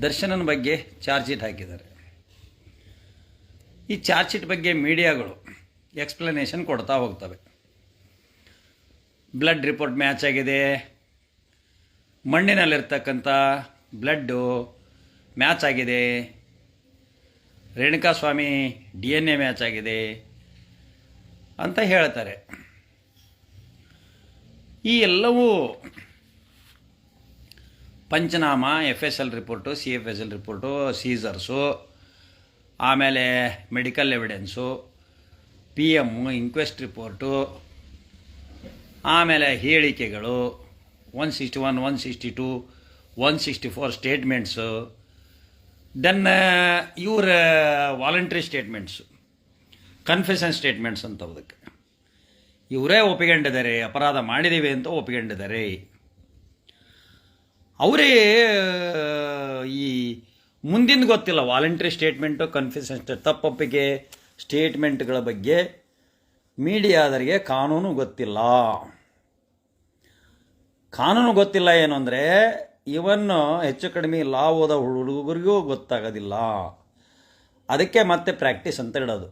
ದರ್ಶನನ ಬಗ್ಗೆ charge sheet ಹಾಕಿದ್ದಾರೆ. ಈ ಚಾರ್ಜ್ ಶೀಟ್ ಬಗ್ಗೆ ಮೀಡಿಯಾಗಳು ಎಕ್ಸ್ಪ್ಲನೇಷನ್ ಕೊಡ್ತಾ ಹೋಗ್ತವೆ. ಬ್ಲಡ್ ರಿಪೋರ್ಟ್ ಮ್ಯಾಚ್ ಆಗಿದೆ, ಮಣ್ಣಿನಲ್ಲಿರ್ತಕ್ಕಂಥ ಬ್ಲಡ್ಡು ಮ್ಯಾಚ್ ಆಗಿದೆ, ರೇಣುಕಾಸ್ವಾಮಿ DNA ಮ್ಯಾಚ್ ಆಗಿದೆ ಅಂತ ಹೇಳ್ತಾರೆ. ಈ ಎಲ್ಲವೂ panchnama, FSL report, CFSL report, ಸೀಸರ್ಸು, ಆಮೇಲೆ medical evidence, PM inquest report, ಆಮೇಲೆ ಹೇಳಿಕೆಗಳು 161, 162, 164 ಸ್ಟೇಟ್ಮೆಂಟ್ಸು, ದೆನ್ ಇವರ ವಾಲಂಟ್ರಿ ಸ್ಟೇಟ್ಮೆಂಟ್ಸು, ಕನ್ಫೆಷನ್ ಸ್ಟೇಟ್ಮೆಂಟ್ಸ್ ಅಂತವುದಕ್ಕೆ ಇವರೇ ಒಪ್ಪಿಕೊಂಡಿದ್ದಾರೆ, ಅಪರಾಧ ಮಾಡಿದ್ದೀವಿ ಅಂತ ಒಪ್ಪಿಕೊಂಡಿದ್ದಾರೆ. ಅವರೇ ಈ ಮುಂದಿನ ಗೊತ್ತಿಲ್ಲ, ವಾಲಂಟ್ರಿ ಸ್ಟೇಟ್ಮೆಂಟು, ಕನ್ಫೆಷನ್ ತಪ್ಪೊಪ್ಪಿಗೆ ಸ್ಟೇಟ್ಮೆಂಟ್ಗಳ ಬಗ್ಗೆ ಮೀಡಿಯಾದರಿಗೆ ಕಾನೂನು ಗೊತ್ತಿಲ್ಲ. ಕಾನೂನು ಗೊತ್ತಿಲ್ಲ ಏನು ಅಂದರೆ, ಇವನ್ನು ಹೆಚ್ಚು ಕಡಿಮೆ ಲಾ ಓದ ಹುಡುಗರಿಗೂ ಗೊತ್ತಾಗೋದಿಲ್ಲ. ಅದಕ್ಕೆ ಮತ್ತೆ ಪ್ರಾಕ್ಟೀಸ್ ಅಂತ ಇಡೋದು.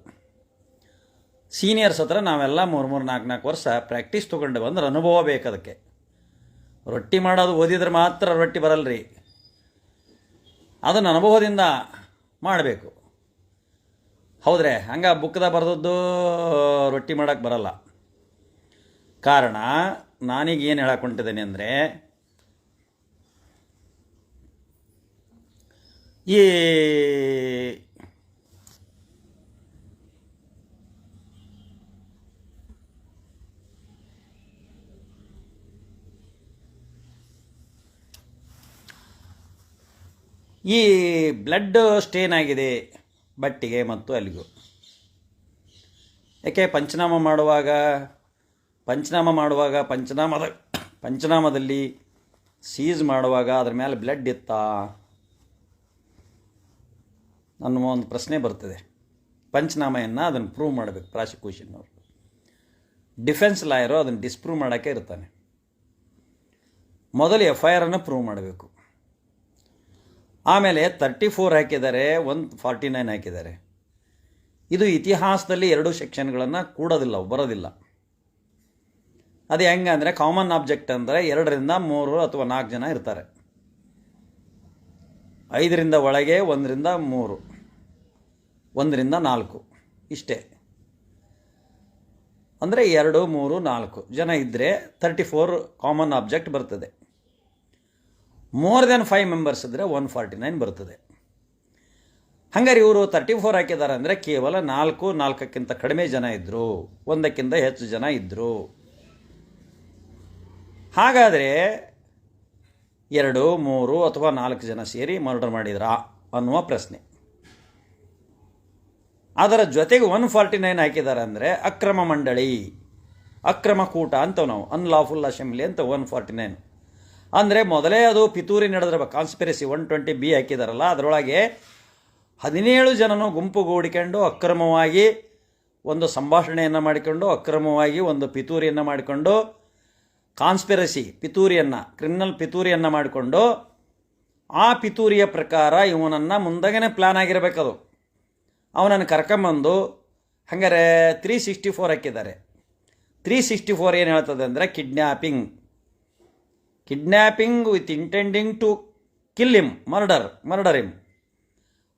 ಸೀನಿಯರ್ಸ್ ಹತ್ರ ನಾವೆಲ್ಲ 3-4 ವರ್ಷ ಪ್ರಾಕ್ಟೀಸ್ ತೊಗೊಂಡು ಬಂದ್ರೆ ಅನುಭವ ಬೇಕು. ಅದಕ್ಕೆ ರೊಟ್ಟಿ ಮಾಡೋದು ಓದಿದ್ರೆ ಮಾತ್ರ ರೊಟ್ಟಿ ಬರಲ್ರಿ, ಅದನ್ನು ಅನುಭವದಿಂದ ಮಾಡಬೇಕು. ಹೌದ್ರೆ? ಹಂಗೆ ಬುಕ್ದಾಗ ಬರೆದದ್ದು ರೊಟ್ಟಿ ಮಾಡೋಕ್ಕೆ ಬರಲ್ಲ. ಕಾರಣ ನಾನೀಗ ಏನು ಹೇಳಕ್ಕೊಂಡಿದ್ದೇನೆ ಅಂದರೆ, ಈ ಈ ಬ್ಲಡ್ ಸ್ಟೇನ್ ಆಗಿದೆ ಬಟ್ಟೆಗೆ ಮತ್ತು ಅಲ್ಲಿಗೂ. ಯಾಕೆ ಪಂಚನಾಮದಲ್ಲಿ ಸೀಸ್ ಮಾಡುವಾಗ ಅದ್ರ ಮೇಲೆ ಬ್ಲಡ್ ಇತ್ತಾ ಅನ್ನುವ ಒಂದು ಪ್ರಶ್ನೆ ಬರ್ತದೆ. ಪಂಚನಾಮೆಯನ್ನು ಅದನ್ನು ಪ್ರೂವ್ ಮಾಡಬೇಕು ಪ್ರಾಸಿಕ್ಯೂಷನ್ನವರು. ಡಿಫೆನ್ಸ್ ಲಾಯರು ಅದನ್ನು ಡಿಸ್ಪ್ರೂವ್ ಮಾಡೋಕ್ಕೆ ಇರ್ತಾನೆ. ಮೊದಲು FIR ಪ್ರೂವ್ ಮಾಡಬೇಕು. ಆಮೇಲೆ 34 ಹಾಕಿದ್ದಾರೆ, 149 ಹಾಕಿದ್ದಾರೆ. ಇದು ಇತಿಹಾಸದಲ್ಲಿ 2 ಸೆಕ್ಷನ್ಗಳನ್ನು ಕೂಡೋದಿಲ್ಲ, ಬರೋದಿಲ್ಲ. ಅದು ಹೆಂಗೆ ಅಂದರೆ, ಕಾಮನ್ ಆಬ್ಜೆಕ್ಟ್ ಅಂದರೆ 2ರಿಂದ 3 ಅಥವಾ 4 ಜನ ಇರ್ತಾರೆ. 5ರಿಂದ ಒಳಗೆ 1ರಿಂದ 3, 1ರಿಂದ 4 ಇಷ್ಟೇ. ಅಂದರೆ 2, 3, 4 ಜನ ಇದ್ದರೆ 34 ಕಾಮನ್ ಆಬ್ಜೆಕ್ಟ್ ಬರ್ತದೆ. ಮೋರ್ ದೆನ್ 5 ಮೆಂಬರ್ಸ್ ಇದ್ದರೆ 149 ಬರ್ತದೆ. ಹಂಗಾರೆ ಇವರು 34 ಹಾಕಿದ್ದಾರೆ ಅಂದರೆ ಕೇವಲ 4ಕ್ಕಿಂತ ಕಡಿಮೆ ಜನ ಇದ್ದರು, 1ಕ್ಕಿಂತ ಹೆಚ್ಚು ಜನ ಇದ್ದರು. ಹಾಗಾದರೆ 2, 3 ಅಥವಾ 4 ಜನ ಸೇರಿ ಮರ್ಡರ್ ಮಾಡಿದ್ರಾ ಅನ್ನುವ ಪ್ರಶ್ನೆ. ಅದರ ಜೊತೆಗೆ 149 ಹಾಕಿದ್ದಾರೆ ಅಂದರೆ ಅಕ್ರಮ ಮಂಡಳಿ, ಅಕ್ರಮ ಕೂಟ ಅಂತವ್ ನಾವು, ಅನ್ಲಾಫುಲ್ ಅಸೆಂಬ್ಲಿ ಅಂತ 149. ಅಂದರೆ ಮೊದಲೇ ಅದು ಪಿತೂರಿ ನಡೆದಿರಬೇಕು. ಕಾನ್ಸ್ಪಿರಸಿ 120B ಹಾಕಿದಾರಲ್ಲ, ಅದರೊಳಗೆ 17 ಜನನು ಗುಂಪುಗೂಡಿಕೊಂಡು ಅಕ್ರಮವಾಗಿ ಒಂದು ಸಂಭಾಷಣೆಯನ್ನು ಮಾಡಿಕೊಂಡು, ಅಕ್ರಮವಾಗಿ ಒಂದು ಪಿತೂರಿಯನ್ನು ಮಾಡಿಕೊಂಡು, ಕ್ರಿಮಿನಲ್ ಪಿತೂರಿಯನ್ನು ಮಾಡಿಕೊಂಡು, ಆ ಪಿತೂರಿಯ ಪ್ರಕಾರ ಇವನನ್ನು ಮುಂದಾಗೇ ಪ್ಲ್ಯಾನ್ ಆಗಿರಬೇಕದು. ಅವನನ್ನು ಕರ್ಕೊಂಬಂದು ಹಂಗಾರೆ 364 ಹಾಕಿದ್ದಾರೆ. 364 ಏನು ಹೇಳ್ತದೆ ಅಂದರೆ, kidnapping with intending to kill him, murder him,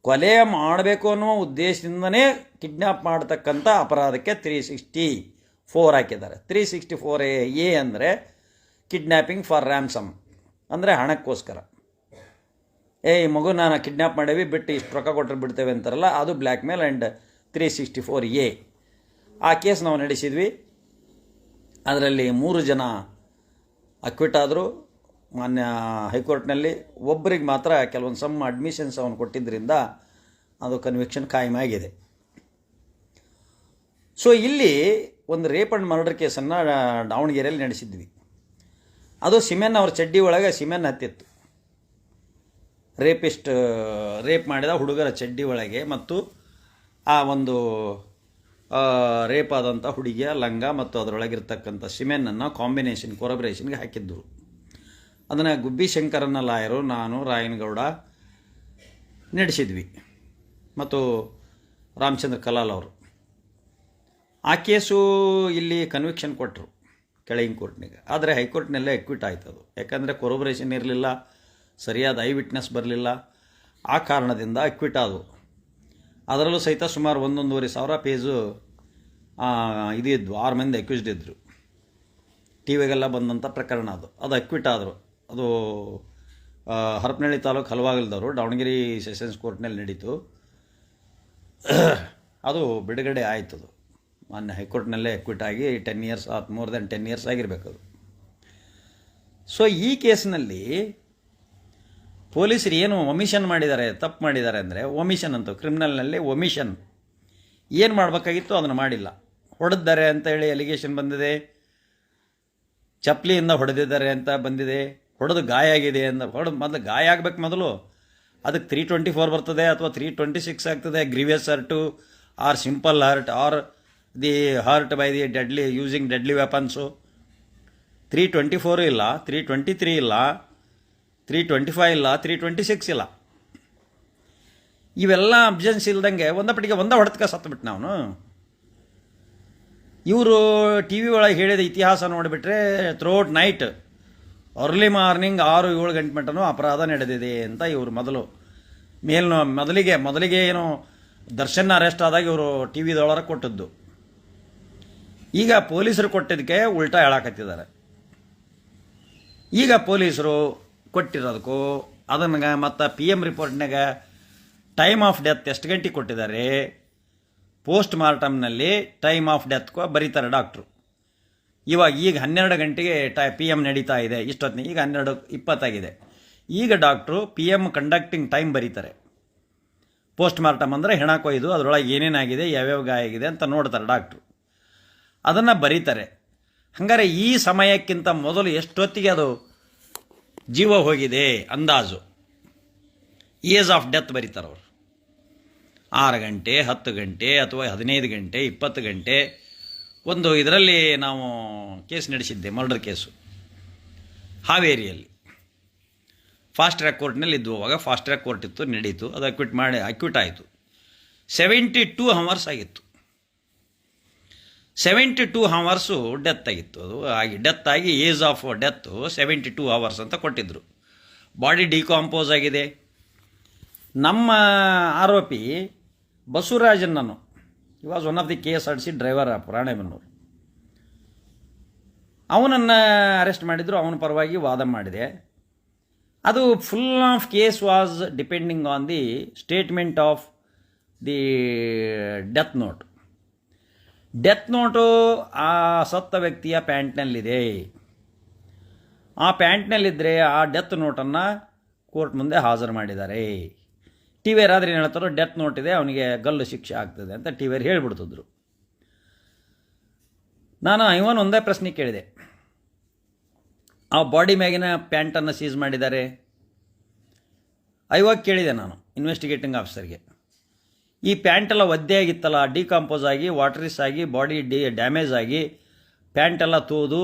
ಕೊಲೆ ಮಾಡಬೇಕು ಅನ್ನುವ ಉದ್ದೇಶದಿಂದನೇ ಕಿಡ್ನ್ಯಾಪ್ ಮಾಡತಕ್ಕಂಥ ಅಪರಾಧಕ್ಕೆ 364 ಹಾಕಿದ್ದಾರೆ. 364A ಅಂದರೆ ಕಿಡ್ನ್ಯಾಪಿಂಗ್ ಫಾರ್ ರ್ಯಾನ್ಸಮ್, ಅಂದರೆ ಹಣಕ್ಕೋಸ್ಕರ. ಈ ಮಗು ನಾನು ಕಿಡ್ನ್ಯಾಪ್ ಮಾಡೇವಿ, ಬಿಟ್ಟು ಇಷ್ಟು ರೊಕ್ಕ ಕೊಟ್ಟರೆ ಬಿಡ್ತೇವೆ ಅಂತಾರಲ್ಲ, ಅದು ಬ್ಲ್ಯಾಕ್ ಮೇಲ್. ಆ್ಯಂಡ್ 364A ಆ ಕೇಸ್ ನಾವು ನಡೆಸಿದ್ವಿ. ಅದರಲ್ಲಿ 3 ಜನ ಅಕ್ವಿಟ್ ಆದರು ಮಾನ್ಯ ಹೈಕೋರ್ಟ್ನಲ್ಲಿ. ಒಬ್ಬರಿಗೆ ಮಾತ್ರ ಕೆಲವೊಂದು ಸಮ್ ಅಡ್ಮಿಷನ್ಸ್ ಅವನು ಕೊಟ್ಟಿದ್ದರಿಂದ ಅದು ಕನ್ವಿಕ್ಷನ್ ಕಾಯಮಾಗಿದೆ. ಸೊ ಇಲ್ಲಿ ಒಂದು ರೇಪ್ ಆ್ಯಂಡ್ ಮರ್ಡರ್ ಕೇಸನ್ನು ದಾವಣಗೆರೆಯಲ್ಲಿ ನಡೆಸಿದ್ವಿ. ಅದು ಸಿಮೆನ್ ಅವ್ರ ಚಡ್ಡಿ ಒಳಗೆ ಸಿಮೆನ್ ಹತ್ತಿತ್ತು. ರೇಪ್ ಮಾಡಿದ ಹುಡುಗರ ಚಡ್ಡಿ ಒಳಗೆ ಮತ್ತು ಆ ಒಂದು ರೇಪ್ ಆದಂಥ ಹುಡುಗಿಯ ಲಂಗ ಮತ್ತು ಅದರೊಳಗಿರ್ತಕ್ಕಂಥ ಸಿಮೆನ್ನನ್ನು ಕೊರಬರೇಷನ್ಗೆ ಹಾಕಿದ್ದರು. ಅದನ್ನು ಗುಬ್ಬಿ ಶಂಕರನ್ನ ಲಾಯರು, ನಾನು, ರಾಯನಗೌಡ, ನಡೆಸಿದ್ವಿ ಮತ್ತು ರಾಮಚಂದ್ರ ಕಲಾಲ್ ಅವರು. ಆ ಕೇಸು ಇಲ್ಲಿ ಕನ್ವಿಕ್ಷನ್ ಕೊಟ್ಟರು ಕೆಳಗಿನ ಕೋರ್ಟ್ನಿಗೆ. ಆದರೆ ಹೈಕೋರ್ಟ್ನಲ್ಲೇ ಎಕ್ವಿಟ್ ಆಯ್ತು ಅದು. ಯಾಕಂದರೆ ಕೊರೊಬರೇಷನ್ ಇರಲಿಲ್ಲ, ಸರಿಯಾದ ಐ ವಿಟ್ನೆಸ್ ಬರಲಿಲ್ಲ. ಆ ಕಾರಣದಿಂದ ಎಕ್ವಿಟ್ ಆದವು. ಅದರಲ್ಲೂ ಸಹಿತ ಸುಮಾರು 1,500 ಪೇಜು ಇದು ಇದ್ವು. 6 ಮಂದಿ ಅಕ್ಯೂಸ್ಡ್ ಇದ್ದರು. ಟಿ ವಿಗೆಲ್ಲ ಬಂದಂಥ ಪ್ರಕರಣ ಅದು ಅಕ್ವಿಟ್ ಆದರು. ಅದು ಹರಪನಹಳ್ಳಿ ತಾಲೂಕು ಹಲವಾಗಲ್ದವರು ದಾವಣಗೆರೆ ಸೆಷನ್ಸ್ ಕೋರ್ಟ್ನಲ್ಲಿ ನಡೀತು. ಅದು ಬಿಡುಗಡೆ ಆಯ್ತದು. ಮೊನ್ನೆ ಹೈಕೋರ್ಟ್ನಲ್ಲೇ ಎಕ್ವಿಟ್ ಆಗಿ 10 ಇಯರ್ಸ್ ಮೋರ್ ದೆನ್ 10 ಇಯರ್ಸ್ ಆಗಿರಬೇಕದು. ಸೊ ಈ ಕೇಸ್ನಲ್ಲಿ ಪೊಲೀಸರು ಏನು ಒಮಿಷನ್ ಮಾಡಿದ್ದಾರೆ, ತಪ್ಪು ಮಾಡಿದ್ದಾರೆ ಅಂದರೆ, ಒಮಿಷನ್ ಅಂತ ಕ್ರಿಮಿನಲ್ನಲ್ಲಿ ಒಮಿಷನ್ ಏನು ಮಾಡಬೇಕಾಗಿತ್ತು ಅದನ್ನು ಮಾಡಿಲ್ಲ. ಹೊಡೆದಿದ್ದಾರೆ ಅಂತ ಹೇಳಿ ಅಲಿಗೇಷನ್ ಬಂದಿದೆ, ಚಪ್ಪಲಿಯಿಂದ ಹೊಡೆದಿದ್ದಾರೆ ಅಂತ ಬಂದಿದೆ, ಹೊಡೆದು ಗಾಯ ಆಗಿದೆ ಅಂತ. ಮೊದಲು ಗಾಯ ಆಗಬೇಕು, ಮೊದಲು ಅದಕ್ಕೆ 324 ಬರ್ತದೆ ಅಥವಾ 326 ಆಗ್ತದೆ. Grievous hurt or simple hurt or the hurt by the deadly using deadly weapons. 324 ಇಲ್ಲ, 323 ಇಲ್ಲ, 325 ಇಲ್ಲ, 326 ಇಲ್ಲ. ಇವೆಲ್ಲ ಅಬ್ಜೆನ್ಸ್ ಇಲ್ದಂಗೆ ಒಂದಪಟ್ಟಿಗೆ ಹೊಡೆದ್ಕ ಸತ್ತುಬಿಟ್ಟು ನಾವು. ಇವರು ಟಿ ವಿ ಒಳಗೆ ಹೇಳಿದ ಇತಿಹಾಸ ನೋಡಿಬಿಟ್ರೆ ಥ್ರೂಔಟ್ ನೈಟ್ ಅರ್ಲಿ ಮಾರ್ನಿಂಗ್ 6-7 ಗಂಟೆ ಮಟ್ಟನೂ ಅಪರಾಧ ನಡೆದಿದೆ ಅಂತ ಇವರು ಮೊದಲಿಗೆ ಏನು ದರ್ಶನ್ ಅರೆಸ್ಟ್ ಆದಾಗ ಇವರು ಟಿ ವಿದೊಳಗೆ ಕೊಟ್ಟದ್ದು. ಈಗ ಪೊಲೀಸರು ಕೊಟ್ಟಿದ್ದಕ್ಕೆ ಉಲ್ಟಾ ಹೇಳಕತ್ತಿದ್ದಾರೆ. ಈಗ ಪೊಲೀಸರು ಕೊಟ್ಟಿರೋದಕ್ಕೂ ಅದನ್ನು ಮತ್ತು PM ರಿಪೋರ್ಟ್ನಾಗ ಟೈಮ್ ಆಫ್ ಡೆತ್ ಎಷ್ಟು ಗಂಟೆಗೆ ಕೊಟ್ಟಿದ್ದಾರೆ, ಪೋಸ್ಟ್ ಮಾರ್ಟಮ್ನಲ್ಲಿ ಟೈಮ್ ಆಫ್ ಡೆತ್ ಬರೀತಾರೆ ಡಾಕ್ಟ್ರು. ಈಗ 12 ಗಂಟೆಗೆ PM ನಡೀತಾ ಇದೆ, ಇಷ್ಟೊತ್ತಿನ ಈಗ 12:20 ಆಗಿದೆ. ಈಗ ಡಾಕ್ಟ್ರು PM ಕಂಡಕ್ಟಿಂಗ್ ಟೈಮ್ ಬರೀತಾರೆ. ಪೋಸ್ಟ್ ಮಾರ್ಟಮ್ ಅಂದರೆ ಹೆಣ ಕೊಯ್ದು ಅದರೊಳಗೆ ಏನೇನಾಗಿದೆ, ಯಾವ್ಯಾವ ಗಾಯ ಆಗಿದೆ ಅಂತ ನೋಡ್ತಾರೆ ಡಾಕ್ಟ್ರು, ಅದನ್ನು ಬರೀತಾರೆ. ಹಂಗಾರೆ ಈ ಸಮಯಕ್ಕಿಂತ ಮೊದಲು ಎಷ್ಟೊತ್ತಿಗೆ ಅದು ಜೀವ ಹೋಗಿದೆ ಅಂದಾಜು ಏಜ್ ಆಫ್ ಡೆತ್ ಬರೀತಾರೆ ಅವರು. 6 ಗಂಟೆ, 10 ಗಂಟೆ ಅಥವಾ 15 ಗಂಟೆ, 20 ಗಂಟೆ. ಒಂದು ಇದರಲ್ಲಿ ನಾವು ಕೇಸ್ ನಡೆಸಿದ್ದೆ, ಮರ್ಡರ್ ಕೇಸು ಹಾವೇರಿಯಲ್ಲಿ. ಫಾಸ್ಟ್ ಟ್ರ್ಯಾಕ್ ಕೋರ್ಟ್ನಲ್ಲಿ ಇದ್ದು. ಅವಾಗ ಫಾಸ್ಟ್ ಟ್ರ್ಯಾಕ್ ಕೋರ್ಟ್ ಇತ್ತು, ನಡೀತು. ಅದು ಅಕ್ವಿಟ್ ಆಯಿತು. 72 ಅವರ್ಸ್ ಆಗಿತ್ತು. 72 ಅವರ್ಸು ಡೆತ್ ಆಗಿತ್ತು. ಅದು ಡೆತ್ ಆಗಿ ಏಜ್ ಆಫ್ ಡೆತ್ತು 72 ಅವರ್ಸ್ ಅಂತ ಕೊಟ್ಟಿದ್ದರು. ಬಾಡಿ ಡಿಕಾಂಪೋಸ್ ಆಗಿದೆ. ನಮ್ಮ ಆರೋಪಿ ಬಸವರಾಜನನ್ನು, ಈ was one of the KSRTC driver Ranebennur, ಅವನನ್ನು ಅರೆಸ್ಟ್ ಮಾಡಿದರು. ಅವನ ಪರವಾಗಿ ವಾದ ಮಾಡಿದೆ. ಅದು full of case was depending on the statement of the death note. Death note ಆ ಸತ್ತ ವ್ಯಕ್ತಿಯ ಪ್ಯಾಂಟ್ನಲ್ಲಿದೆ. ಆ ಪ್ಯಾಂಟ್ನಲ್ಲಿದ್ದರೆ ಆ ಡೆತ್ ನೋಟನ್ನು ಕೋರ್ಟ್ ಮುಂದೆ ಹಾಜರು ಮಾಡಿದ್ದಾರೆ. ಟಿ ವಿ ಆದ್ರೆ ಏನು ಹೇಳ್ತಾರೋ, ಡೆತ್ ನೋಟ್ ಇದೆ, ಅವನಿಗೆ ಗಲ್ಲು ಶಿಕ್ಷೆ ಆಗ್ತದೆ ಅಂತ ಟಿ ವಿ ಹೇಳಿಬಿಡ್ತಿದ್ರು. ನಾನು ಇವನ್ ಒಂದೇ ಪ್ರಶ್ನೆ ಕೇಳಿದೆ, ಆ ಬಾಡಿ ಮ್ಯಾಗಿನ ಪ್ಯಾಂಟನ್ನು ಸೀಸ್ ಮಾಡಿದ್ದಾರೆ. ಇವಾಗ ಕೇಳಿದೆ ನಾನು ಇನ್ವೆಸ್ಟಿಗೇಟಿಂಗ್ ಆಫೀಸರ್ಗೆ, ಈ ಪ್ಯಾಂಟೆಲ್ಲ ಒದ್ದೆ ಆಗಿತ್ತಲ್ಲ, ಡಿಕಾಂಪೋಸ್ ಆಗಿ ವಾಟ್ರಿಸ್ ಆಗಿ ಬಾಡಿ ಡ್ಯಾಮೇಜ್ ಆಗಿ ಪ್ಯಾಂಟೆಲ್ಲ ತೋದು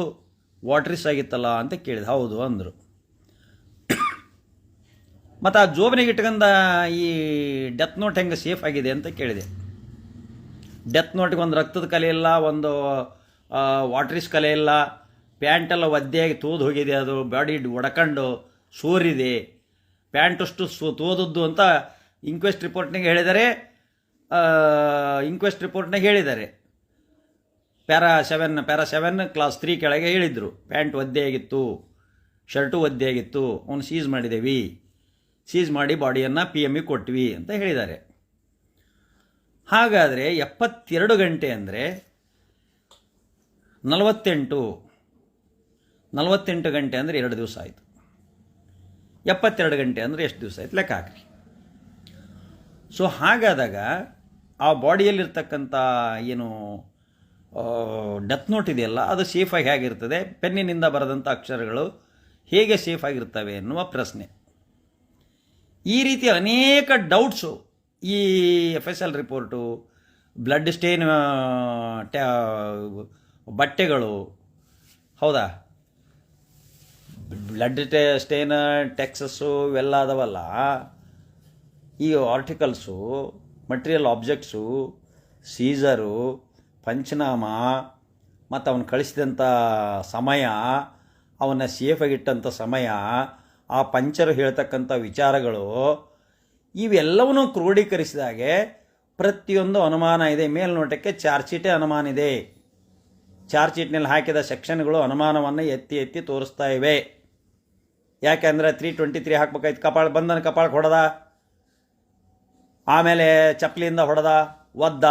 ವಾಟ್ರಿಸ್ ಆಗಿತ್ತಲ್ಲ ಅಂತ ಕೇಳಿದೆ. ಹೌದು ಅಂದರು. ಮತ್ತು ಆ ಜೋಬನಿಗೆ ಇಟ್ಕೊಂಡ ಈ ಡೆತ್ ನೋಟ್ ಹೆಂಗೆ ಸೇಫ್ ಆಗಿದೆ ಅಂತ ಕೇಳಿದೆ. ಡೆತ್ ನೋಟಿಗೆ ಒಂದು ರಕ್ತದ ಕಲೆ ಇಲ್ಲ, ಒಂದು ವಾಟ್ರಿಸ್ ಕಲೆ ಇಲ್ಲ, ಪ್ಯಾಂಟೆಲ್ಲ ಒದ್ದೆಯಾಗಿ ತೋದು ಹೋಗಿದೆ, ಅದು ಬಾಡಿ ಒಡ್ಕೊಂಡು ಸೋರಿದೆ, ಪ್ಯಾಂಟಷ್ಟು ತೋದದ್ದು ಅಂತ ಇನ್ಕ್ವೆಸ್ಟ್ ರಿಪೋರ್ಟ್ನಾಗ ಹೇಳಿದ್ದಾರೆ. ಪ್ಯಾರಾ 7 ಕ್ಲಾಸ್ 3 ಕೆಳಗೆ ಹೇಳಿದರು. ಪ್ಯಾಂಟ್ ಒದ್ದೆಯಾಗಿತ್ತು, ಶರ್ಟು ಒದ್ದೆಯಾಗಿತ್ತು, ಅವನು ಸೀಸ್ ಮಾಡಿದ್ದೇವೆ, ಸೀಸ್ ಮಾಡಿ ಬಾಡಿಯನ್ನು PM ಕೊಟ್ವಿ ಅಂತ ಹೇಳಿದ್ದಾರೆ. ಹಾಗಾದರೆ 72 ಗಂಟೆ ಅಂದರೆ 48 ಗಂಟೆ ಅಂದರೆ 2 ದಿವಸ ಆಯಿತು. 72 ಗಂಟೆ ಅಂದರೆ ಎಷ್ಟು ದಿವಸ ಆಯ್ತು ಲೆಕ್ಕ ಹಾಕ್ರಿ. ಸೊ ಹಾಗಾದಾಗ ಆ ಬಾಡಿಯಲ್ಲಿರ್ತಕ್ಕಂಥ ಏನು ಡೆತ್ ನೋಟ್ ಇದೆಯಲ್ಲ, ಅದು ಸೇಫಾಗಿ ಹೇಗಿರ್ತದೆ, ಪೆನ್ನಿನಿಂದ ಬರೆದಂಥ ಅಕ್ಷರಗಳು ಹೇಗೆ ಸೇಫ್ ಆಗಿರ್ತವೆ ಎನ್ನುವ ಪ್ರಶ್ನೆ. ಈ ರೀತಿ ಅನೇಕ ಡೌಟ್ಸು ಈ FSL ರಿಪೋರ್ಟು, ಬ್ಲಡ್ ಸ್ಟೇನ್ ಬಟ್ಟೆಗಳು, ಹೌದಾ, ಬ್ಲಡ್ ಸ್ಟೇನ್ ಟೆಕ್ಸಸ್ಸು ಇವೆಲ್ಲ ಅದವಲ್ಲ, ಈ ಆರ್ಟಿಕಲ್ಸು, ಮಟೀರಿಯಲ್ ಆಬ್ಜೆಕ್ಟ್ಸು, ಸೀಸರು, ಪಂಚನಾಮ ಮತ್ತು ಅವನು ಕಳಿಸಿದಂಥ ಸಮಯ, ಅವನ ಸೇಫಾಗಿಟ್ಟಂಥ ಸಮಯ, ಆ ಪಂಚರು ಹೇಳ್ತಕ್ಕಂಥ ವಿಚಾರಗಳು ಇವೆಲ್ಲವನ್ನೂ ಕ್ರೋಢೀಕರಿಸಿದಾಗೆ ಪ್ರತಿಯೊಂದು ಅನುಮಾನ ಇದೆ. ಮೇಲ್ನೋಟಕ್ಕೆ ಚಾರ್ಜ್ ಶೀಟೇ ಅನುಮಾನ ಇದೆ. ಚಾರ್ಜ್ ಶೀಟ್ನಲ್ಲಿ ಹಾಕಿದ ಸೆಕ್ಷನ್ಗಳು ಅನುಮಾನವನ್ನು ಎತ್ತಿ ಎತ್ತಿ ತೋರಿಸ್ತಾ ಇವೆ. ಯಾಕೆಂದರೆ 323 ಹಾಕ್ಬೇಕಾಯ್ತು. ಬಂಧನ ಕಪಾಳಕ್ಕೆ ಹೊಡೆದ, ಆಮೇಲೆ ಚಪ್ಪಲಿಯಿಂದ ಹೊಡೆದ, ಒದ್ದ.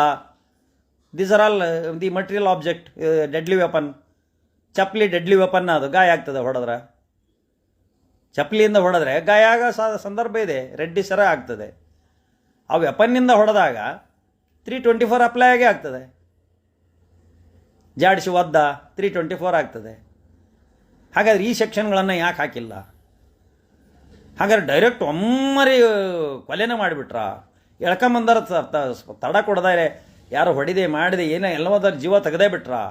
These are all the material object. Deadly weapon. ಚಪ್ಪಲಿ ಡೆಡ್ಲಿ ವೆಪನ್, ಅದು ಗಾಯ ಆಗ್ತದೆ ಹೊಡೆದ್ರೆ. ಚಪ್ಪಲಿಯಿಂದ ಹೊಡೆದ್ರೆ ಗಾಯ ಆಗೋ ಸಂದರ್ಭ ಇದೆ, ರೆಡ್ಡಿ ಸರ ಆಗ್ತದೆ. ಆ ವೆಪನ್ನಿಂದ ಹೊಡೆದಾಗ 324 ಅಪ್ಲೈ ಆಗೇ ಆಗ್ತದೆ. ಜಾಡಿಸಿ ಒದ್ದ 324 ಆಗ್ತದೆ. ಹಾಗಾದ್ರೆ ಈ ಸೆಕ್ಷನ್ಗಳನ್ನು ಯಾಕೆ ಹಾಕಿಲ್ಲ? ಹಾಗಾದ್ರೆ ಡೈರೆಕ್ಟ್ ಒಮ್ಮರಿ ಕೊಲೆನೇ ಮಾಡಿಬಿಟ್ರಾ? ಎಳ್ಕೊಂಬಂದಾರ ತಡ ಕೊಡದಾರೆ, ಯಾರು ಹೊಡಿದೆ ಮಾಡಿದೆ ಏನೋ ಎಲ್ಲವದರ ಜೀವ ತೆಗೆದೇ ಬಿಟ್ರಾ?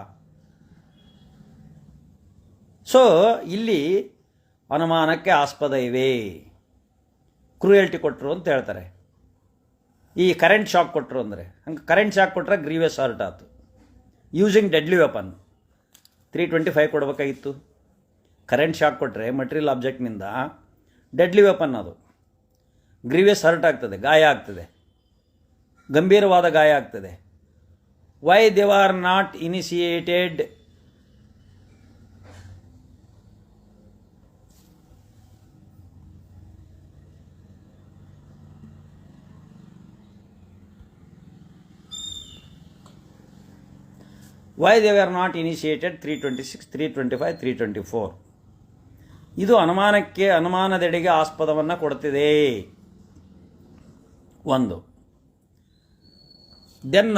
ಸೊ ಇಲ್ಲಿ ಅನುಮಾನಕ್ಕೆ ಆಸ್ಪದ ಇವೆ. ಕ್ರೂಯಲ್ಟಿ ಕೊಟ್ಟರು ಅಂತ ಹೇಳ್ತಾರೆ. ಈ ಕರೆಂಟ್ ಶಾಕ್ ಕೊಟ್ಟರು ಅಂದರೆ, ಹಂಗೆ ಕರೆಂಟ್ ಶಾಕ್ ಕೊಟ್ಟರೆ ಗ್ರೀವಿಯಸ್ ಹಾರ್ಟ್ ಆಯ್ತು. ಯೂಸಿಂಗ್ ಡೆಡ್ಲಿ ವೆಪನ್ 325 ಕೊಡಬೇಕಾಗಿತ್ತು. ಕರೆಂಟ್ ಶಾಕ್ ಕೊಟ್ಟರೆ ಮಟೀರಿಯಲ್ ಆಬ್ಜೆಕ್ಟ್ನಿಂದ ಡೆಡ್ಲಿ ವೆಪನ್, ಅದು ಗ್ರೀವಿಯಸ್ ಹರ್ಟ್ ಆಗ್ತದೆ, ಗಾಯ ಆಗ್ತದೆ, ಗಂಭೀರವಾದ ಗಾಯ ಆಗ್ತದೆ. Why they are not initiated? Why they are not initiated 326, 325, 324. ಇದು ಅನುಮಾನದೆಡೆಗೆ ಆಸ್ಪದವನ್ನು ಕೊಡ್ತಿದೆ. ಒಂದು. ದೆನ್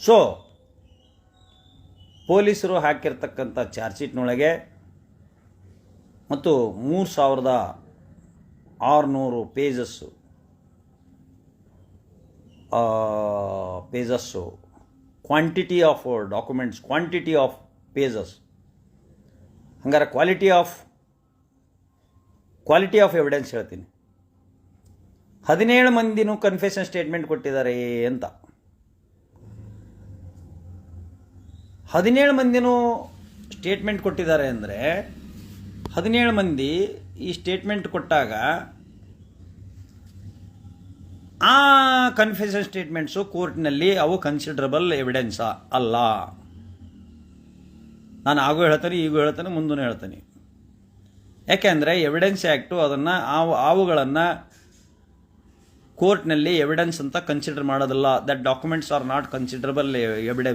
ಸೊ ಪೊಲೀಸರು ಹಾಕಿರ್ತಕ್ಕಂಥ ಚಾರ್ಜ್ ಶೀಟ್ನೊಳಗೆ ಮತ್ತು 3600 pages quantity of documents, quantity of pages. ಹಂಗಾರೆ ಕ್ವಾಲಿಟಿ ಆಫ್ ಎವಿಡೆನ್ಸ್ ಹೇಳ್ತೀನಿ. 17 ಮಂದಿನೂ ಕನ್ಫೆಷನ್ ಸ್ಟೇಟ್ಮೆಂಟ್ ಕೊಟ್ಟಿದ್ದಾರೆ ಅಂತ. 17 ಮಂದಿನೂ ಸ್ಟೇಟ್ಮೆಂಟ್ ಕೊಟ್ಟಿದ್ದಾರೆ ಅಂದರೆ 17 ಮಂದಿ ಈ ಸ್ಟೇಟ್ಮೆಂಟ್ ಕೊಟ್ಟಾಗ ಆ ಕನ್ಫೆಷನ್ ಸ್ಟೇಟ್ಮೆಂಟ್ಸು ಕೋರ್ಟ್ನಲ್ಲಿ ಅವು ಕನ್ಸಿಡರಬಲ್ ಎವಿಡೆನ್ಸಾ ಅಲ್ಲ. ನಾನು ಆಗೂ ಹೇಳ್ತೇನೆ, ಈಗೂ ಹೇಳ್ತೇನೆ, ಮುಂದೂ ಹೇಳ್ತೇನೆ. ಯಾಕೆಂದರೆ ಎವಿಡೆನ್ಸ್ ಆ್ಯಕ್ಟು ಅದನ್ನು ಅವುಗಳನ್ನು ಕೋರ್ಟ್ನಲ್ಲಿ ಎವಿಡೆನ್ಸ್ ಅಂತ ಕನ್ಸಿಡರ್ ಮಾಡೋದಿಲ್ಲ. That documents are not considerable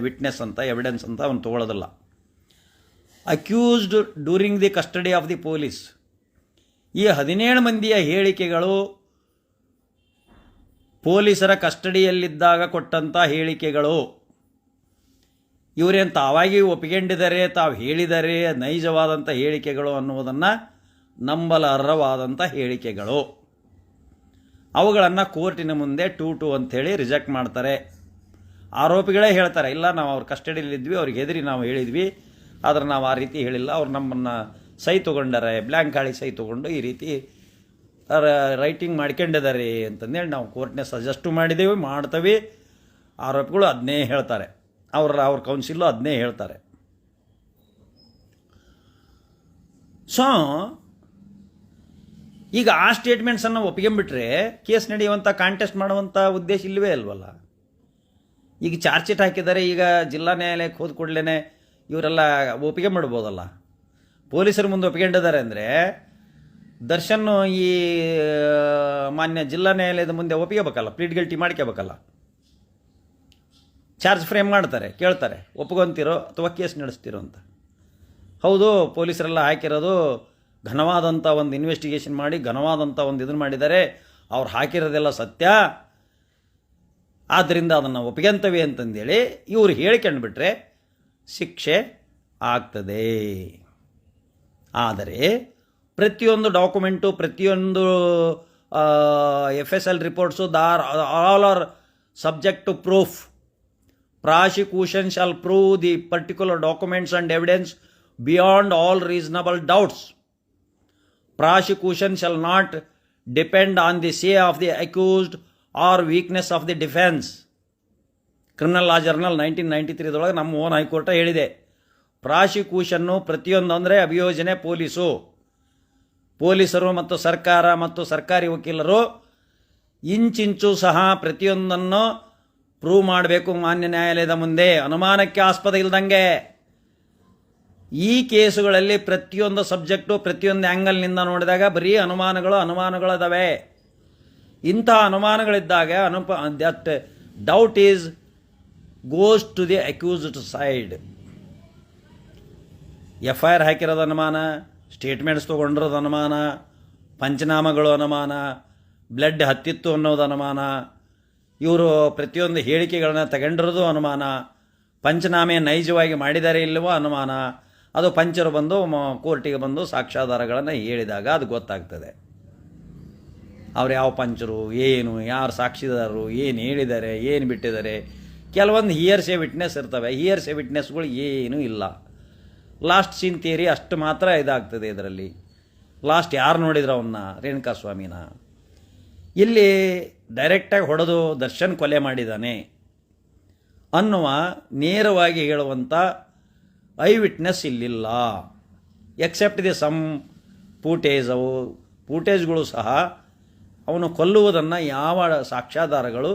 witness ಅಂತ, ಎವಿಡೆನ್ಸ್ ಅಂತ ಅವನು ತೊಗೊಳ್ಳೋದಿಲ್ಲ. Accused during the custody of the police. ಈ 17 ಮಂದಿಯ ಹೇಳಿಕೆಗಳು ಪೊಲೀಸರ ಕಸ್ಟಡಿಯಲ್ಲಿದ್ದಾಗ ಕೊಟ್ಟಂಥ ಹೇಳಿಕೆಗಳು. ಇವರೇನು ತಾವಾಗಿ ಒಪ್ಪಿಕೊಂಡಿದ್ದಾರೆ, ತಾವು ಹೇಳಿದರೆ ನೈಜವಾದಂಥ ಹೇಳಿಕೆಗಳು ಅನ್ನುವುದನ್ನು ನಂಬಲಾರ್ಹವಾದಂಥ ಹೇಳಿಕೆಗಳು. ಅವುಗಳನ್ನು ಕೋರ್ಟಿನ ಮುಂದೆ 2-2 ಅಂಥೇಳಿ ರಿಜೆಕ್ಟ್ ಮಾಡ್ತಾರೆ. ಆರೋಪಿಗಳೇ ಹೇಳ್ತಾರೆ, ಇಲ್ಲ ನಾವು ಅವ್ರ ಕಸ್ಟಡಿಯಲ್ಲಿದ್ವಿ, ಅವ್ರಿಗೆ ಹೆದರಿ ನಾವು ಹೇಳಿದ್ವಿ, ಆದರೆ ನಾವು ಆ ರೀತಿ ಹೇಳಿಲ್ಲ, ಅವ್ರು ನಮ್ಮನ್ನು ಸಹಿ ತೊಗೊಂಡಾರೆ, ಬ್ಲ್ಯಾಂಕ್ ಹಾಳಿ ಸಹಿ ತೊಗೊಂಡು ಈ ರೀತಿ ರೈಟಿಂಗ್ ಮಾಡ್ಕೊಂಡಿದ್ದಾರೆ ಅಂತಂದೇಳಿ ನಾವು ಕೋರ್ಟ್ನೇ ಸಜೆಸ್ಟು ಮಾಡಿದ್ದೇವೆ, ಮಾಡ್ತೇವೆ. ಆರೋಪಿಗಳು ಅದನ್ನೇ ಹೇಳ್ತಾರೆ, ಅವ್ರ ಕೌನ್ಸಿಲು ಅದನ್ನೇ ಹೇಳ್ತಾರೆ. ಸೊ ಈಗ ಆ ಸ್ಟೇಟ್ಮೆಂಟ್ಸನ್ನು ಒಪ್ಕೊಂಡ್ಬಿಟ್ರೆ ಕೇಸ್ ನಡೆಯುವಂಥ, ಕಾಂಟೆಸ್ಟ್ ಮಾಡುವಂಥ ಉದ್ದೇಶ ಇಲ್ಲವೇ ಅಲ್ವಲ್ಲ. ಈಗ ಚಾರ್ಜ್ ಶೀಟ್ ಹಾಕಿದ್ದಾರೆ, ಈಗ ಜಿಲ್ಲಾ ನ್ಯಾಯಾಲಯಕ್ಕೆ ಹೋದ ಕೂಡಲೇ ಇವರೆಲ್ಲ ಒಪ್ಕೊಂಡ್ಬಿಡ್ಬೋದಲ್ಲ. ಪೊಲೀಸರು ಮುಂದೆ ಒಪ್ಕೊಂಡಿದ್ದಾರೆ ಅಂದರೆ ದರ್ಶನ್ ಈ ಮಾನ್ಯ ಜಿಲ್ಲಾ ನ್ಯಾಯಾಲಯದ ಮುಂದೆ ಒಪ್ಕೋಬೇಕಲ್ಲ, ಪ್ಲೀಡ್ ಗಿಲ್ಟಿ ಮಾಡ್ಕೋಬೇಕಲ್ಲ. ಚಾರ್ಜ್ ಫ್ರೇಮ್ ಮಾಡ್ತಾರೆ, ಕೇಳ್ತಾರೆ ಒಪ್ಕೊಂತೀರೋ ಅಥವಾ ಕೇಸ್ ನಡೆಸ್ತೀರೋ ಅಂತ. ಹೌದು, ಪೊಲೀಸರೆಲ್ಲ ಹಾಕಿರೋದು ಘನವಾದಂಥ ಒಂದು ಇನ್ವೆಸ್ಟಿಗೇಷನ್ ಮಾಡಿ ಘನವಾದಂಥ ಒಂದು ಇದನ್ನು ಮಾಡಿದ್ದಾರೆ, ಅವ್ರು ಹಾಕಿರೋದೆಲ್ಲ ಸತ್ಯ, ಆದ್ದರಿಂದ ಅದನ್ನು ಒಪ್ಪಿಗೆಂತವೆ ಅಂತಂದೇಳಿ ಇವರು ಹೇಳ್ಕೊಂಡ್ಬಿಟ್ರೆ ಶಿಕ್ಷೆ ಆಗ್ತದೆ. ಆದರೆ ಪ್ರತಿಯೊಂದು ಡಾಕ್ಯುಮೆಂಟು, ಪ್ರತಿಯೊಂದು FSL reports all are subject to proof. Prosecution shall prove the particular documents and evidence beyond all reasonable doubts. Prosecution shall not depend on the say of the accused or weakness of the defence. Criminal law journal 1993 ನಮ್ಮ own high court ಹೇಳಿದೆ. ಪ್ರಾಸಿಕ್ಯೂಷನ್ನು ಪ್ರತಿಯೊಂದು ಅಂದರೆ ಅಭಿಯೋಜನೆ ಪೊಲೀಸರು ಮತ್ತು ಸರ್ಕಾರ ಮತ್ತು ಸರ್ಕಾರಿ ವಕೀಲರು ಇಂಚಿಂಚು ಸಹ ಪ್ರತಿಯೊಂದನ್ನು ಪ್ರೂವ್ ಮಾಡಬೇಕು ಮಾನ್ಯ ನ್ಯಾಯಾಲಯದ ಮುಂದೆ, ಅನುಮಾನಕ್ಕೆ ಆಸ್ಪದ ಇಲ್ದಂಗೆ. ಈ ಕೇಸುಗಳಲ್ಲಿ ಪ್ರತಿಯೊಂದು ಸಬ್ಜೆಕ್ಟು ಪ್ರತಿಯೊಂದು ಆ್ಯಂಗಲ್ನಿಂದ ನೋಡಿದಾಗ ಬರೀ ಅನುಮಾನಗಳಿದ್ದಾವೆ. ಇಂಥ ಅನುಮಾನಗಳಿದ್ದಾಗ that doubt is goes to the accused side. FIR ಹಾಕಿರೋದು ಅನುಮಾನ, ಸ್ಟೇಟ್ಮೆಂಟ್ಸ್ ತೊಗೊಂಡಿರೋದು ಅನುಮಾನ, ಪಂಚನಾಮಗಳು ಅನುಮಾನ, ಬ್ಲಡ್ ಹತ್ತಿತ್ತು ಅನ್ನೋದು ಅನುಮಾನ, ಇವರು ಪ್ರತಿಯೊಂದು ಹೇಳಿಕೆಗಳನ್ನ ತಗೊಂಡಿರೋದು ಅನುಮಾನ, ಪಂಚನಾಮೆ ನೈಜವಾಗಿ ಮಾಡಿದ್ದಾರೆ ಇಲ್ಲವೋ ಅನುಮಾನ. ಅದು ಪಂಚರು ಬಂದು ಕೋರ್ಟಿಗೆ ಬಂದು ಸಾಕ್ಷ್ಯಾಧಾರಗಳನ್ನು ಹೇಳಿದಾಗ ಅದು ಗೊತ್ತಾಗ್ತದೆ. ಅವ್ರು ಯಾವ ಪಂಚರು, ಏನು, ಯಾರು ಸಾಕ್ಷಿದಾರರು, ಏನು ಹೇಳಿದ್ದಾರೆ, ಏನು ಬಿಟ್ಟಿದ್ದಾರೆ. ಕೆಲವೊಂದು ಹಿಯರ್ಸೆ ವಿಟ್ನೆಸ್ ಇರ್ತವೆ, ಹಿಯರ್ಸೆ ವಿಟ್ನೆಸ್ಗಳು ಏನೂ ಇಲ್ಲ. ಲಾಸ್ಟ್ ಸೀನ್ ಥಿಯರಿ ಅಷ್ಟು ಮಾತ್ರ ಇದಾಗ್ತದೆ. ಇದರಲ್ಲಿ ಲಾಸ್ಟ್ ಯಾರು ನೋಡಿದ್ರು ಅವನ್ನ, ರೇಣುಕಾ ಸ್ವಾಮಿನ. ಇಲ್ಲಿ ಡೈರೆಕ್ಟಾಗಿ ಹೊಡೆದು ದರ್ಶನ್ ಕೊಲೆ ಮಾಡಿದ್ದಾನೆ ಅನ್ನುವ ನೇರವಾಗಿ ಹೇಳುವಂಥ ಐ ವಿಟ್ನೆಸ್ ಇಲ್ಲಿಲ್ಲ. ಎಕ್ಸೆಪ್ಟ್ ದಿ ಸಮ್ ಫೂಟೇಜ್ಗಳು ಸಹ ಅವನು ಕೊಲ್ಲುವುದನ್ನು ಯಾವ ಸಾಕ್ಷ್ಯಾಧಾರಗಳು,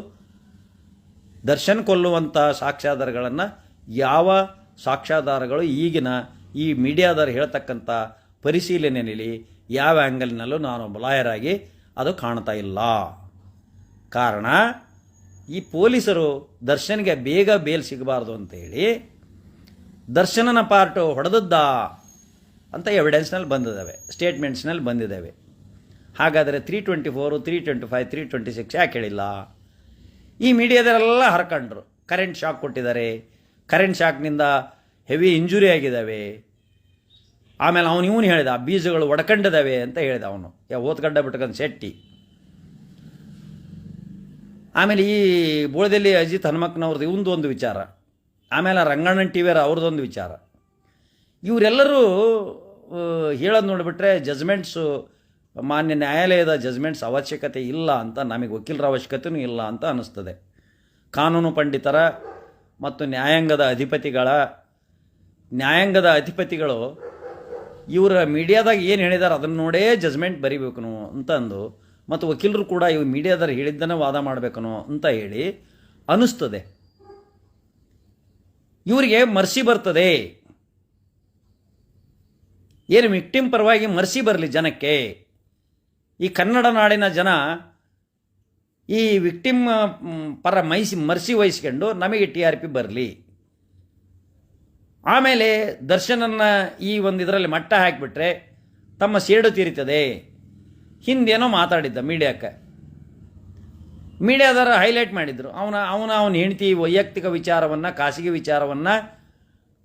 ದರ್ಶನ್ ಕೊಲ್ಲುವಂಥ ಸಾಕ್ಷ್ಯಾಧಾರಗಳನ್ನು ಯಾವ ಸಾಕ್ಷ್ಯಾಧಾರಗಳು ಈಗಿನ ಈ ಮೀಡಿಯಾದವರು ಹೇಳ್ತಕ್ಕಂಥ ಪರಿಶೀಲನೆಯಲ್ಲಿ ಯಾವ ಆ್ಯಂಗಲ್ನಲ್ಲೂ ನಾನೊಬ್ಬ ಲಾಯರಾಗಿ ಅದು ಕಾಣ್ತಾ ಇಲ್ಲ. ಕಾರಣ ಈ ಪೊಲೀಸರು ದರ್ಶನ್ಗೆ ಬೇಗ ಬೇಲ್ ಸಿಗಬಾರ್ದು ಅಂತೇಳಿ ದರ್ಶನನ ಪಾರ್ಟು ಹೊಡೆದದ್ದ ಅಂತ ಎವಿಡೆನ್ಸ್ನಲ್ಲಿ ಬಂದಿದ್ದಾವೆ, ಸ್ಟೇಟ್ಮೆಂಟ್ಸ್ನಲ್ಲಿ ಬಂದಿದ್ದಾವೆ. ಹಾಗಾದರೆ 324, 325, 326 ಯಾಕೆ ಹೇಳಿಲ್ಲ? ಈ ಮೀಡಿಯಾದವರೆಲ್ಲ ಹರ್ಕೊಂಡ್ರು. ಕರೆಂಟ್ ಶಾಕ್ ಕೊಟ್ಟಿದ್ದಾರೆ, ಕರೆಂಟ್ ಶಾಕ್ನಿಂದ ಹೆವಿ ಇಂಜುರಿ ಆಗಿದ್ದಾವೆ. ಆಮೇಲೆ ಇವನು ಹೇಳಿದ ಬೀಜಗಳು ಒಡ್ಕೊಂಡಿದ್ದಾವೆ ಅಂತ ಹೇಳಿದ ಅವನು, ಓದ್ಗಡ್ಡ ಬಿಟ್ಕೊಂಡು ಶೆಟ್ಟಿ. ಆಮೇಲೆ ಈ ಬೋಳದಲ್ಲಿ ಅಜಿತ್ ಹನುಮಕ್ಕನವ್ರದ್ದು ಇವಂದು ಒಂದು ವಿಚಾರ, ಆಮೇಲೆ ರಂಗಣ್ಣನ ಟಿ ವಿಯರ ಅವ್ರದ್ದೊಂದು ವಿಚಾರ. ಇವರೆಲ್ಲರೂ ಹೇಳೋದು ನೋಡಿಬಿಟ್ರೆ ಜಜ್ಮೆಂಟ್ಸು, ಮಾನ್ಯ ನ್ಯಾಯಾಲಯದ ಜಜ್ಮೆಂಟ್ಸ್ ಅವಶ್ಯಕತೆ ಇಲ್ಲ ಅಂತ, ನಮಗೆ ವಕೀಲರ ಅವಶ್ಯಕತೆಯೂ ಇಲ್ಲ ಅಂತ ಅನ್ನಿಸ್ತದೆ. ಕಾನೂನು ಪಂಡಿತರ ಮತ್ತು ನ್ಯಾಯಾಂಗದ ಅಧಿಪತಿಗಳು ಇವರ ಮೀಡಿಯಾದಾಗ ಏನು ಹೇಳಿದಾರೆ ಅದನ್ನು ನೋಡೇ ಜಜ್ಮೆಂಟ್ ಬರಿಬೇಕು ಅಂತಂದು, ಮತ್ತು ವಕೀಲರು ಕೂಡ ಇವು ಮೀಡಿಯಾದವ್ರು ಹೇಳಿದ್ದನ್ನು ವಾದ ಮಾಡಬೇಕನೋ ಅಂತ ಹೇಳಿ ಅನ್ನಿಸ್ತದೆ. ಇವರಿಗೆ ಮರ್ಸಿ ಬರ್ತದೆ. ಏನು ವಿಕ್ಟಿಮ್ ಪರವಾಗಿ ಮರ್ಸಿ ಬರಲಿ ಜನಕ್ಕೆ. ಈ ಕನ್ನಡ ನಾಡಿನ ಜನ ಈ ವಿಕ್ಟಿಮ್ ಪರ ಮರ್ಸಿ ವಹಿಸ್ಕೊಂಡು ನಮಗೆ TRP ಬರಲಿ. ಆಮೇಲೆ ದರ್ಶನನ್ನು ಈ ಒಂದು ಇದರಲ್ಲಿ ಮಟ್ಟ ಹಾಕಿಬಿಟ್ರೆ ತಮ್ಮ ಸೇಡು ತೀರಿತದೆ. ಹಿಂದೇನೋ ಮಾತಾಡಿದ್ದ ಮೀಡಿಯಾದವರು ಹೈಲೈಟ್ ಮಾಡಿದರು. ಅವನ ಹೆಂಡತಿ ವೈಯಕ್ತಿಕ ವಿಚಾರವನ್ನು, ಖಾಸಗಿ ವಿಚಾರವನ್ನು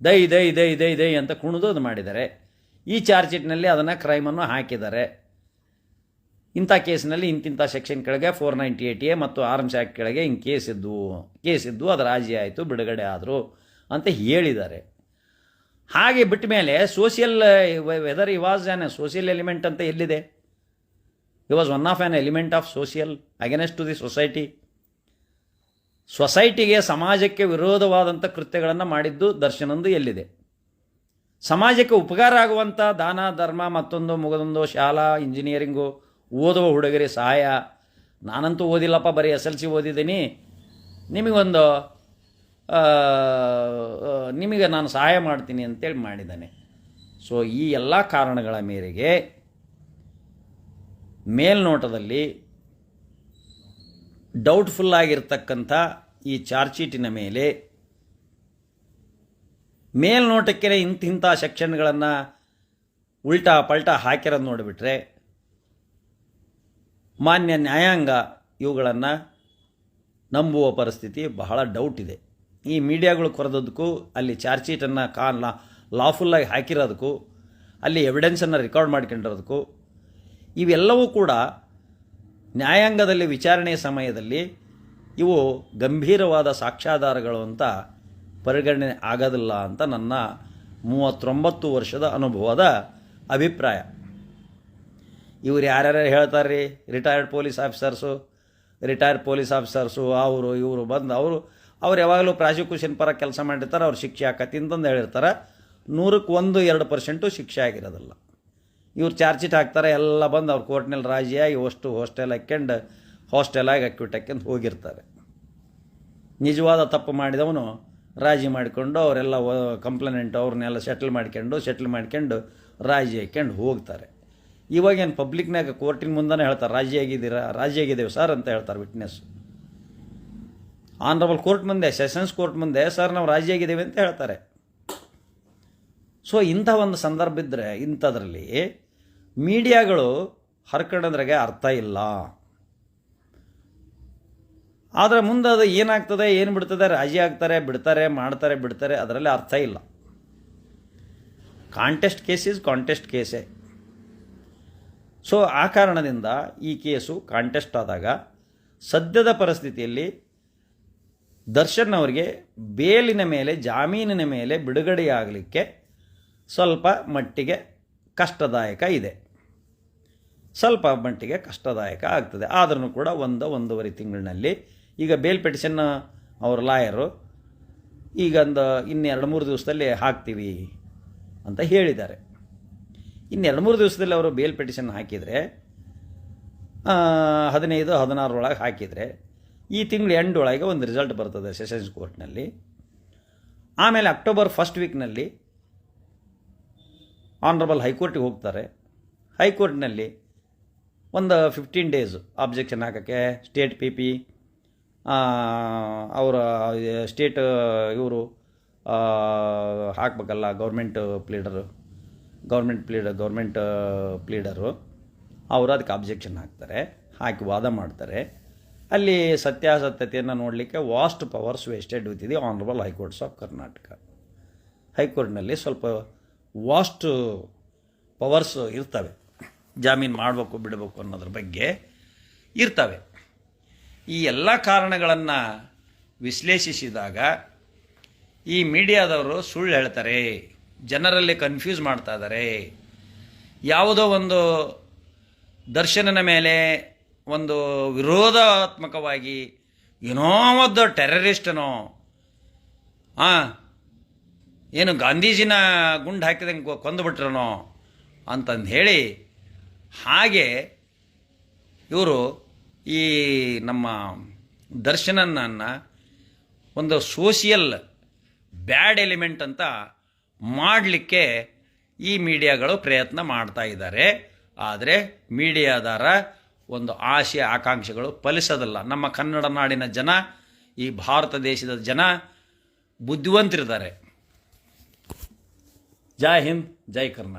ದೈ ದೈ ದೈ ದೈ ದೈ ಅಂತ ಕುಣಿದು ಅದು ಮಾಡಿದ್ದಾರೆ. ಈ ಚಾರ್ಜ್ ಶೀಟ್ನಲ್ಲಿ ಅದನ್ನು ಕ್ರೈಮನ್ನು ಹಾಕಿದ್ದಾರೆ. ಇಂಥ ಕೇಸಿನಲ್ಲಿ ಇಂತಿಂಥ ಸೆಕ್ಷನ್ ಕೆಳಗೆ 498A ಮತ್ತು ಆರ್ಮ್ಸ್ ಆ್ಯಕ್ಟ್ ಕೆಳಗೆ ಹಿಂಗೆ ಕೇಸಿದ್ದು ಅದು ರಾಜಿ ಆಯಿತು, ಬಿಡುಗಡೆ ಆದರು ಅಂತ ಹೇಳಿದ್ದಾರೆ. ಹಾಗೆ ಬಿಟ್ಟ ಮೇಲೆ social whether he was an social element ಅಂತ ಎಲ್ಲಿದೆ? He was one of an element of social against to the ಸೊಸೈಟಿಗೆ ಸಮಾಜಕ್ಕೆ ವಿರೋಧವಾದಂಥ ಕೃತ್ಯಗಳನ್ನು ಮಾಡಿದ್ದು ದರ್ಶನಂದು ಎಲ್ಲಿದೆ? ಸಮಾಜಕ್ಕೆ ಉಪಕಾರ ಆಗುವಂಥ ದಾನ ಧರ್ಮ, ಮತ್ತೊಂದು ಮುಗದೊಂದು ಶಾಲಾ ಇಂಜಿನಿಯರಿಂಗು ಓದುವ ಹುಡುಗರಿಗೆ ಸಹಾಯ. ನಾನಂತೂ ಓದಿಲ್ಲಪ್ಪ, ಬರೀ SLC ಓದಿದ್ದೀನಿ, ನಿಮಗೆ ನಾನು ಸಹಾಯ ಮಾಡ್ತೀನಿ ಅಂತೇಳಿ ಮಾಡಿದ್ದಾನೆ. ಸೊ ಈ ಎಲ್ಲ ಕಾರಣಗಳ ಮೇರೆಗೆ ಮೇಲ್ನೋಟದಲ್ಲಿ ಡೌಟ್ಫುಲ್ ಆಗಿರ್ತಕ್ಕಂಥ ಈ ಚಾರ್ಜ್ ಶೀಟಿನ ಮೇಲೆ ಮೇಲ್ನೋಟಕ್ಕೆ ಇಂತಿಂಥ ಸೆಕ್ಷನ್ಗಳನ್ನು ಉಲ್ಟಾ ಪಲ್ಟಾ ಹಾಕಿರೋದು ನೋಡಿಬಿಟ್ರೆ ಮಾನ್ಯ ನ್ಯಾಯಾಂಗ ಇವುಗಳನ್ನು ನಂಬುವ ಪರಿಸ್ಥಿತಿ ಬಹಳ ಡೌಟ್ ಇದೆ. ಈ ಮೀಡಿಯಾಗಳು ಕೊರೆದದಕ್ಕೂ ಅಲ್ಲಿ ಚಾರ್ಜ್ ಶೀಟನ್ನು ಲಾಫುಲ್ಲಾಗಿ ಹಾಕಿರೋದಕ್ಕೂ ಅಲ್ಲಿ ಎವಿಡೆನ್ಸನ್ನು ರೆಕಾರ್ಡ್ ಮಾಡ್ಕೊಂಡಿರೋದಕ್ಕೂ ಇವೆಲ್ಲವೂ ಕೂಡ ನ್ಯಾಯಾಂಗದಲ್ಲಿ ವಿಚಾರಣೆಯ ಸಮಯದಲ್ಲಿ ಇವು ಗಂಭೀರವಾದ ಸಾಕ್ಷ್ಯಾಧಾರಗಳು ಅಂತ ಪರಿಗಣನೆ ಆಗೋದಿಲ್ಲ ಅಂತ ನನ್ನ 39 ವರ್ಷದ ಅನುಭವದ ಅಭಿಪ್ರಾಯ. ಇವ್ರು ಯಾರ್ಯಾರು ಹೇಳ್ತಾರೆ ರೀ, ರಿಟೈರ್ಡ್ ಪೊಲೀಸ್ ಆಫೀಸರ್ಸು ಅವರು ಇವರು ಬಂದು ಅವ್ರು ಯಾವಾಗಲೂ ಪ್ರಾಸಿಕ್ಯೂಷನ್ ಪರ ಕೆಲಸ ಮಾಡಿರ್ತಾರೆ, ಅವ್ರು ಶಿಕ್ಷೆ ಆಕತಿ ಅಂತಂದು ಹೇಳಿರ್ತಾರೆ. 100% ಶಿಕ್ಷೆ ಆಗಿರೋದಿಲ್ಲ. ಇವ್ರು ಚಾರ್ಜ್ ಶೀಟ್ ಹಾಕ್ತಾರೆ, ಎಲ್ಲ ಬಂದು ಅವ್ರು ಕೋರ್ಟ್ನಲ್ಲಿ ರಾಜಿಯಾಗಿ ಹಾಸ್ಟೆಲಾಗಿ ಅಕ್ವಿಟ್ ಹಾಕ್ಯಂತ ಹೋಗಿರ್ತಾರೆ. ನಿಜವಾದ ತಪ್ಪು ಮಾಡಿದವನು ರಾಜಿ ಮಾಡಿಕೊಂಡು ಅವರೆಲ್ಲ ಕಂಪ್ಲೇನೆಂಟ್ ಅವ್ರನ್ನೆಲ್ಲ ಸೆಟ್ಲ್ ಮಾಡ್ಕೊಂಡು ರಾಜಿ ಹಾಕ್ಯಂಡು ಹೋಗ್ತಾರೆ. ಇವಾಗೇನು ಪಬ್ಲಿಕ್ನಾಗ ಕೋರ್ಟಿನ ಮುಂದೆ ಹೇಳ್ತಾರೆ ರಾಜಿ ಆಗಿದ್ದೇವೆ ಸರ್ ಅಂತ ಹೇಳ್ತಾರೆ ವಿಟ್ನೆಸ್. ಆನರಬಲ್ ಕೋರ್ಟ್ ಮುಂದೆ, ಸೆಷನ್ಸ್ ಕೋರ್ಟ್ ಮುಂದೆ ಸರ್ ನಾವು ರಾಜಿ ಆಗಿದ್ದೇವೆ ಅಂತ ಹೇಳ್ತಾರೆ. ಸೊ ಇಂಥ ಒಂದು ಸಂದರ್ಭ ಇದ್ದರೆ ಇಂಥದ್ರಲ್ಲಿ ಮೀಡಿಯಾಗಳು ಹರ್ಕೊಂಡ್ರಾಗೆ ಅರ್ಥ ಇಲ್ಲ. ಆದರೆ ಮುಂದೆ ಅದು ಏನಾಗ್ತದೆ ಏನು ಬಿಡ್ತದೆ, ರಾಜಿ ಆಗ್ತಾರೆ ಬಿಡ್ತಾರೆ ಅದರಲ್ಲಿ ಅರ್ಥ ಇಲ್ಲ. ಕಾಂಟೆಸ್ಟ್ ಕೇಸೇ. ಸೊ ಆ ಕಾರಣದಿಂದ ಈ ಕೇಸು ಕಾಂಟೆಸ್ಟ್ ಆದಾಗ ಸದ್ಯದ ಪರಿಸ್ಥಿತಿಯಲ್ಲಿ ದರ್ಶನ್ ಅವರಿಗೆ ಬೇಲಿನ ಮೇಲೆ, ಜಾಮೀನಿನ ಮೇಲೆ ಬಿಡುಗಡೆಯಾಗಲಿಕ್ಕೆ ಸ್ವಲ್ಪ ಮಟ್ಟಿಗೆ ಕಷ್ಟದಾಯಕ ಇದೆ. ಆಗ್ತದೆ. ಆದ್ರೂ ಕೂಡ 1-1.5 ತಿಂಗಳಿನಲ್ಲಿ ಈಗ ಬೇಲ್ ಪಿಟಿಷನ್ ಅವ್ರ ಲಾಯರು ಈಗ ಇನ್ನು 2-3 ದಿವಸದಲ್ಲಿ ಹಾಕ್ತೀವಿ ಅಂತ ಹೇಳಿದ್ದಾರೆ. ಇನ್ನು 2-3 ದಿವಸದಲ್ಲಿ ಅವರು ಬೇಲ್ ಪಿಟಿಷನ್ ಹಾಕಿದರೆ 15-16 ಒಳಗೆ ಹಾಕಿದರೆ ಈ ತಿಂಗಳು ಎಂಡ್ ಒಳಗೆ ಒಂದು ರಿಸಲ್ಟ್ ಬರ್ತದೆ ಸೆಷನ್ಸ್ ಕೋರ್ಟ್ನಲ್ಲಿ. ಆಮೇಲೆ ಅಕ್ಟೋಬರ್ 1st ವೀಕ್ನಲ್ಲಿ ಆನರಬಲ್ ಹೈಕೋರ್ಟಿಗೆ ಹೋಗ್ತಾರೆ. ಹೈಕೋರ್ಟ್ನಲ್ಲಿ ಒಂದು 15 ಡೇಸ್ ಅಬ್ಜೆಕ್ಷನ್ ಹಾಕೋಕ್ಕೆ ಸ್ಟೇಟ್ PP ಅವರ ಸ್ಟೇಟ್ ಇವರು ಹಾಕಬೇಕಲ್ಲ, ಗೌರ್ಮೆಂಟ್ ಪ್ಲೀಡರು ಅವರು ಅದಕ್ಕೆ ಅಬ್ಜೆಕ್ಷನ್ ಹಾಕಿ ವಾದ ಮಾಡ್ತಾರೆ. ಅಲ್ಲಿ ಸತ್ಯಾಸತ್ಯತೆಯನ್ನು ನೋಡಲಿಕ್ಕೆ vast powers vested with the honourable high courts of Karnataka. ಹೈಕೋರ್ಟ್ನಲ್ಲಿ ಸ್ವಲ್ಪ ವಾಸ್ಟ್ ಪವರ್ಸ್ ಇರ್ತವೆ, ಜಾಮೀನು ಮಾಡಬೇಕು ಬಿಡಬೇಕು ಅನ್ನೋದ್ರ ಬಗ್ಗೆ ಇರ್ತವೆ. ಈ ಎಲ್ಲ ಕಾರಣಗಳನ್ನು ವಿಶ್ಲೇಷಿಸಿದಾಗ ಈ ಮೀಡಿಯಾದವರು ಸುಳ್ಳು ಹೇಳ್ತಾರೆ, ಜನರಲ್ಲಿ ಕನ್ಫ್ಯೂಸ್ ಮಾಡ್ತಾ ಇದ್ದಾರೆ. ಯಾವುದೋ ಒಂದು ದರ್ಶನನ ಮೇಲೆ ಒಂದು ವಿರೋಧಾತ್ಮಕವಾಗಿ ಏನೋ ಒಂದು ಟೆರರಿಸ್ಟನೋ ಏನು ಗಾಂಧೀಜಿನ ಗುಂಡು ಹಾಕಿದಂಗೆ ಕೊಂದುಬಿಟ್ರನೋ ಅಂತಂದು ಹೇಳಿ ಹಾಗೆ ಇವರು ಈ ನಮ್ಮ ದರ್ಶನನನ್ನು ಒಂದು ಸೋಷಿಯಲ್ ಬ್ಯಾಡ್ ಎಲಿಮೆಂಟ್ ಅಂತ ಮಾಡಲಿಕ್ಕೆ ಈ ಮೀಡಿಯಾಗಳು ಪ್ರಯತ್ನ ಮಾಡ್ತಾ ಇದ್ದಾರೆ. ಆದರೆ ಮೀಡಿಯಾದಾರ ಒಂದು ಆಶೆ ಆಕಾಂಕ್ಷೆಗಳು ಫಲಿಸೋದಿಲ್ಲ. ನಮ್ಮ ಕನ್ನಡ ನಾಡಿನ ಜನ, ಈ ಭಾರತ ದೇಶದ ಜನ ಬುದ್ಧಿವಂತರಿದ್ದಾರೆ. ಜೈ ಹಿಂದ್, ಜೈ ಕರ್ನಾಟಕ.